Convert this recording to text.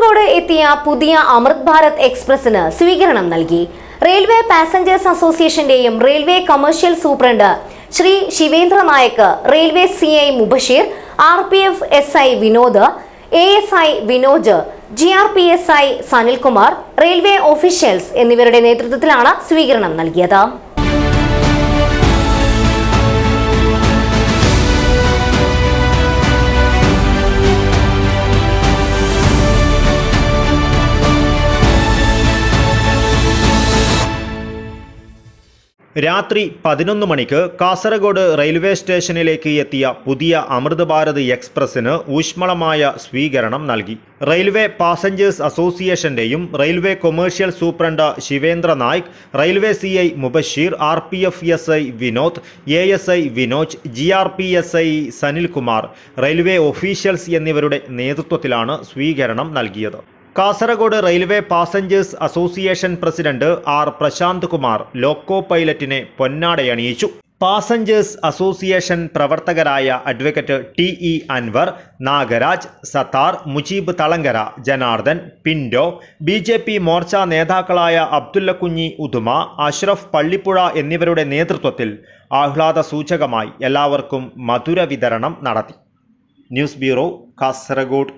കാസർഗോഡ് എത്തിയ പുതിയ അമൃത് ഭാരത് എക്സ്പ്രസിന് സ്വീകരണം നൽകി. റെയിൽവേ പാസഞ്ചേഴ്സ് അസോസിയേഷന്റെയും railway commercial superintendent Shri Shivendra Nayak, railway CI Mubasheer, RPF SI Vinod, ASI Vinoj, GRPSI Sanilkumar, railway officials എന്നിവരുടെ നേതൃത്വത്തിലാണ് സ്വീകരണം നൽകിയത്. രാത്രി 11 മണിക്ക് കാസർഗോഡ് റെയിൽവേ സ്റ്റേഷനിലേക്ക് എത്തിയ പുതിയ അമൃത് ഭാരത് എക്സ്പ്രസിന് ഊഷ്മളമായ സ്വീകരണം നൽകി. റെയിൽവേ പാസഞ്ചേഴ്സ് അസോസിയേഷന്റെയും railway commercial superintendent Shivendra Nayak, railway CI Mubasheer, RPF SI Vinod, ASI Vinoj, GRPSI Sanilkumar, railway officials എന്നിവരുടെ നേതൃത്വത്തിലാണ് സ്വീകരണം നൽകിയത്. Kasaragod railway passengers association president R Prashanth Kumar loco പൈലറ്റിനെ പൊന്നാടയണിയിച്ചു. പാസഞ്ചേഴ്സ് അസോസിയേഷൻ പ്രവർത്തകരായ advocate TE Anwar, Nagaraj, Sattar, Mujeeb Thalangara, Janardhan, Pindo, BJP Morcha നേതാക്കളായ അബ്ദുല്ലക്കുഞ്ഞി ഉദുമ, അഷ്റഫ് പള്ളിപ്പുഴ എന്നിവരുടെ നേതൃത്വത്തിൽ ആഹ്ലാദ സൂചകമായി എല്ലാവർക്കും മധുര വിതരണം നടത്തി. News bureau, Kasaragod.